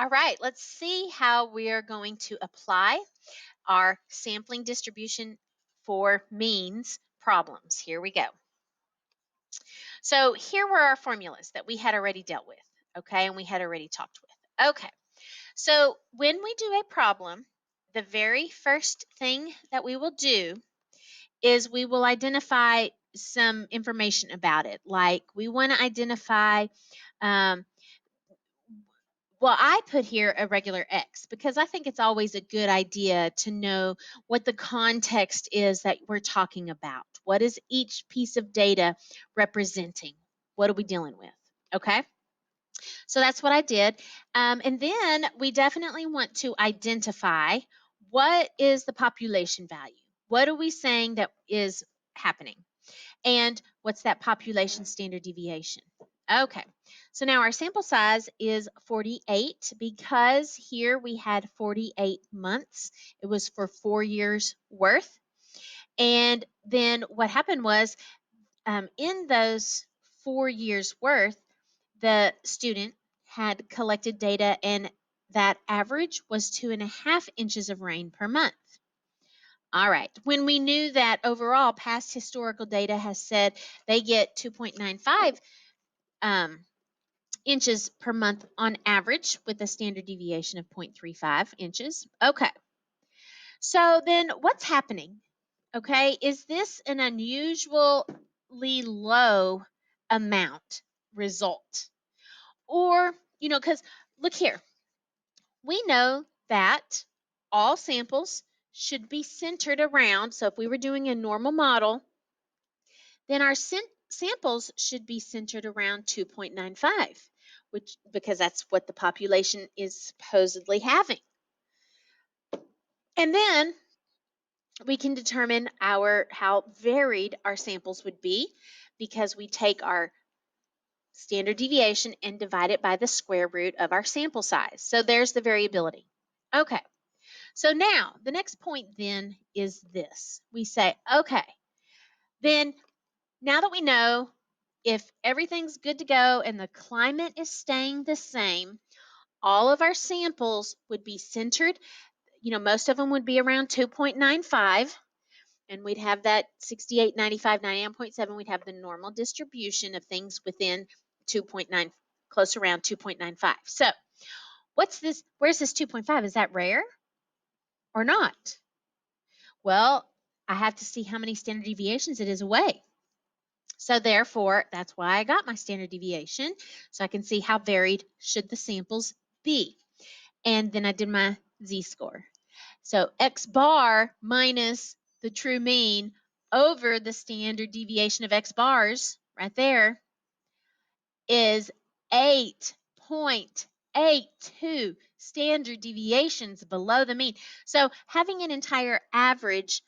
All right, let's see how we are going to apply our sampling distribution for means problems. Here we go. So here were our formulas that we had already dealt with, okay, and we had already talked with. Okay, so when we do a problem, the very first thing that we will do is we will identify some information about it. Like we want to identify um, well, I put here a regular X because I think it's always a good idea to know what the context is that we're talking about. What is each piece of data representing? What are we dealing with? Okay, so that's what I did. And then we definitely want to identify what is the population value? What are we saying that is happening? And what's that population standard deviation? Okay, so now our sample size is 48 because here we had 48 months. It was for 4 years worth. And then what happened was in those 4 years worth, the student had collected data and that average was 2.5 inches of rain per month. All right. When we knew that overall past historical data has said they get 2.95 inches per month on average with a standard deviation of 0.35 inches. Okay. So then what's happening? Okay. Is this an unusually low amount result? Or, because look here, we know that all samples should be centered around. So if we were doing a normal model, then our samples should be centered around 2.95, which because that's what the population is supposedly having. And then we can determine how varied our samples would be because we take our standard deviation and divide it by the square root of our sample size. So there's the variability. Okay. So now the next point then is this. We say, okay, then now that we know if everything's good to go and the climate is staying the same, all of our samples would be centered. Most of them would be around 2.95, and we'd have that 68, 95, 99.7. We'd have the normal distribution of things within 2.9, close around 2.95. So, what's this? Where's this 2.5? Is that rare or not? Well, I have to see how many standard deviations it is away. So therefore, that's why I got my standard deviation, so I can see how varied should the samples be. And then I did my z-score. So x bar minus the true mean over the standard deviation of x bars, right there, is 8.82 standard deviations below the mean. So having an entire average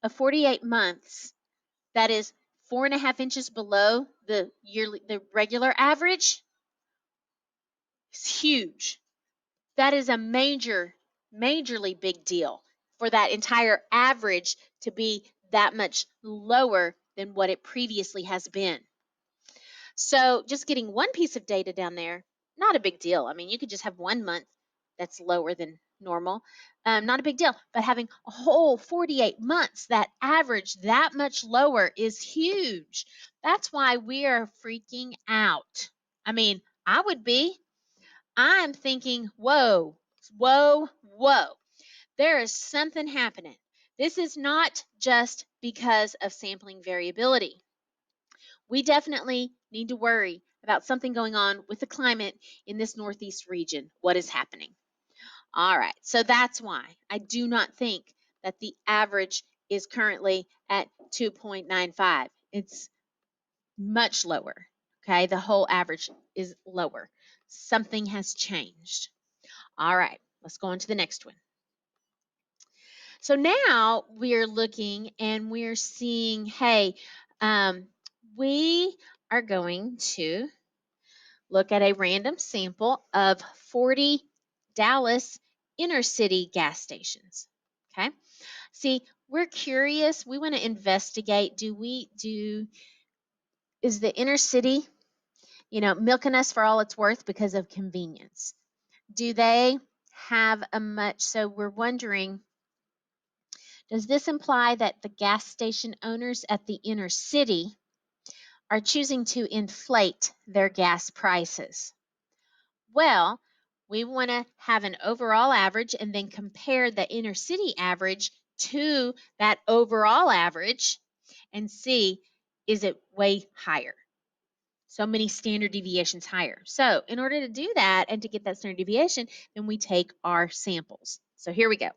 of 48 months that is 4.5 inches below the regular average is huge. That is a majorly big deal for that entire average to be that much lower than what it previously has been. So just getting one piece of data down there, not a big deal. I mean, you could just have 1 month that's lower than normal. Not a big deal. But having a whole 48 months, that average that much lower is huge. That's why we are freaking out. I mean, I would be. I'm thinking, whoa, whoa, whoa. There is something happening. This is not just because of sampling variability. We definitely need to worry about something going on with the climate in this Northeast region. What is happening? All right, so that's why I do not think that the average is currently at 2.95. It's much lower. Okay, the whole average is lower. Something has changed. All right, let's go on to the next one. So now we're looking and we're seeing, hey, we are going to look at a random sample of 40 Dallas inner city gas stations. Okay. See, we're curious. We want to investigate. Is the inner city, milking us for all it's worth because of convenience? Do they have a much? So we're wondering, does this imply that the gas station owners at the inner city are choosing to inflate their gas prices? Well, we want to have an overall average and then compare the inner city average to that overall average and see, is it way higher? So many standard deviations higher. So in order to do that and to get that standard deviation, then we take our samples. So here we go.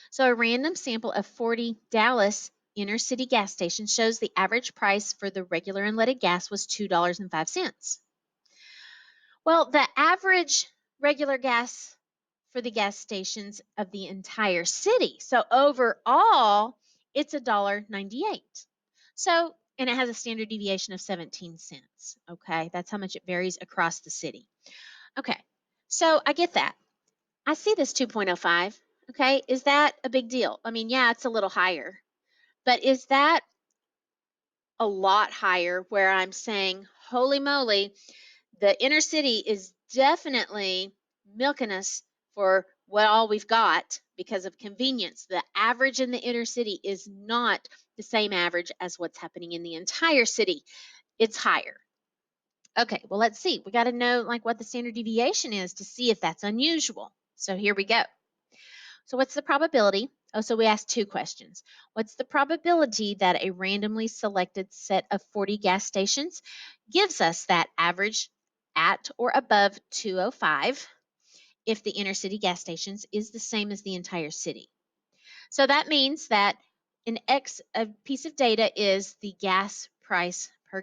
So a random sample of 40 Dallas inner city gas stations shows the average price for the regular unleaded gas was $2.05. Well, the average regular gas for the gas stations of the entire city. So overall, it's $1.98. So, and it has a standard deviation of 17 cents. Okay, that's how much it varies across the city. Okay, so I get that. I see this 2.05. Okay, is that a big deal? I mean, yeah, it's a little higher, but is that a lot higher where I'm saying, holy moly, the inner city is definitely milking us for what all we've got because of convenience. The average in the inner city is not the same average as what's happening in the entire city. It's higher. Okay, well, let's see. We got to know like what the standard deviation is to see if that's unusual. So here we go. So what's the probability? Oh, so we asked two questions. What's the probability that a randomly selected set of 40 gas stations gives us that average at or above 205 if the inner city gas stations is the same as the entire city? So that means that a piece of data is the gas price per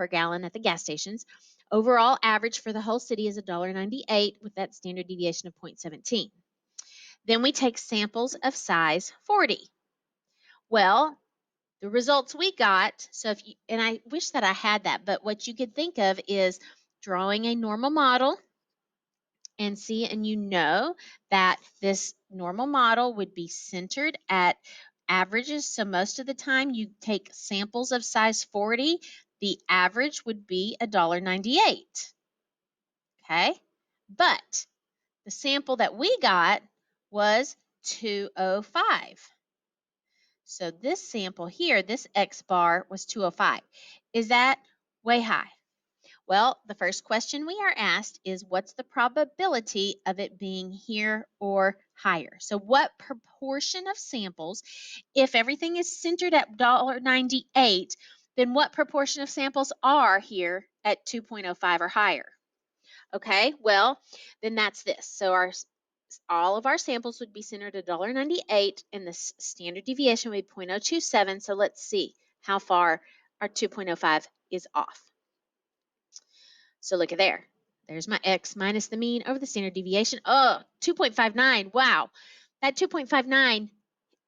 gallon at the gas stations. Overall average for the whole city is $1.98 with that standard deviation of 0.17. Then we take samples of size 40. Well, the results we got, so if you, and I wish that I had that, but what you could think of is drawing a normal model and see, and you know that this normal model would be centered at averages. So most of the time you take samples of size 40, the average would be $1.98. Okay? But the sample that we got was 205. So this sample here, this X bar was 205. Is that way high? Well, the first question we are asked is what's the probability of it being here or higher? So what proportion of samples, if everything is centered at $1.98, then what proportion of samples are here at 2.05 or higher? Okay, well, then that's this. So all of our samples would be centered at $1.98 and the standard deviation would be 0.027. So let's see how far our 2.05 is off. So look at there. There's my x minus the mean over the standard deviation. Oh, 2.59. Wow. That 2.59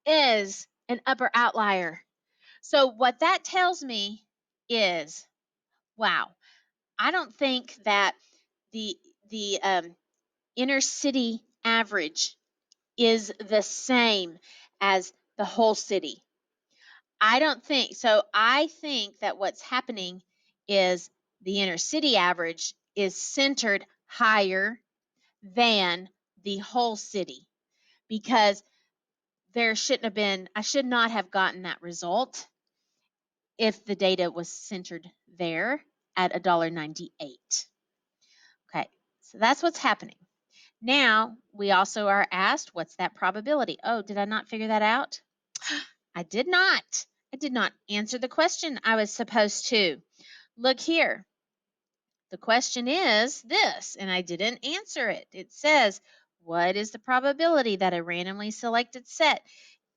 is an upper outlier. So what that tells me is, wow, I don't think that the inner city average is the same as the whole city. I don't think so. I think that what's happening is the inner city average is centered higher than the whole city because there shouldn't have been, I should not have gotten that result if the data was centered there at $1.98. Okay, so that's what's happening. Now, we also are asked, what's that probability? Oh, did I not figure that out? I did not. I did not answer the question I was supposed to. Look here. The question is this, and I didn't answer it. It says, what is the probability that a randomly selected set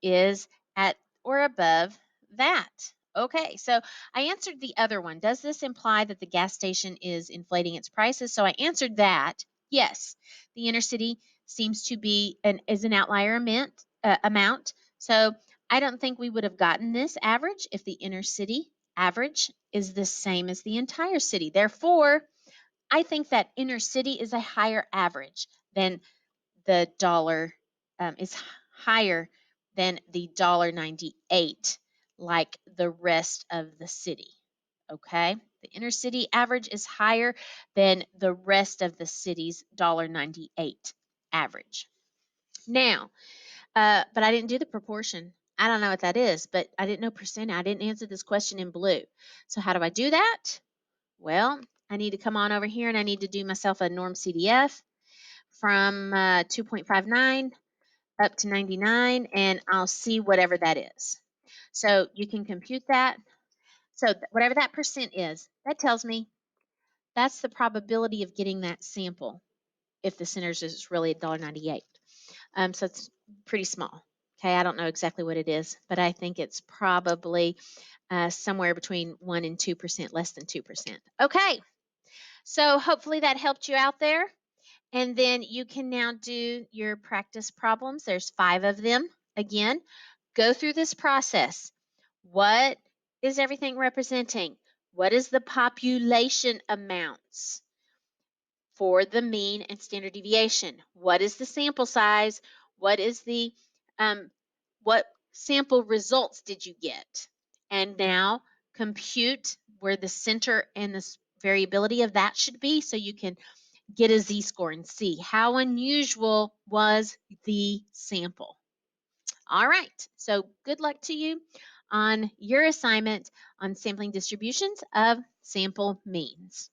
is at or above that? Okay, so I answered the other one. Does this imply that the gas station is inflating its prices? So I answered that. Yes, the inner city seems to be is an outlier amount. So I don't think we would have gotten this average if the inner city average is the same as the entire city. Therefore, I think that inner city is a higher average than the dollar is higher than the $1.98 like the rest of the city. Okay? The inner city average is higher than the rest of the city's $1.98 average. Now, but I didn't do the proportion. I don't know what that is, but I didn't know percent. I didn't answer this question in blue. So how do I do that? Well, I need to come on over here and I need to do myself a norm CDF from 2.59 up to 99, and I'll see whatever that is. So you can compute that. So whatever that percent is, that tells me that's the probability of getting that sample if the centers is really $1.98. So it's pretty small. Okay, I don't know exactly what it is, but I think it's probably somewhere between 1 and 2%, less than 2%. Okay, so hopefully that helped you out there. And then you can now do your practice problems. There's 5 of them. Again, go through this process. What is everything representing? What is the population amounts for the mean and standard deviation? What is the sample size? What is the what sample results did you get? And now compute where the center and the variability of that should be so you can get a z-score and see how unusual was the sample. All right, so good luck to you on your assignment on sampling distributions of sample means.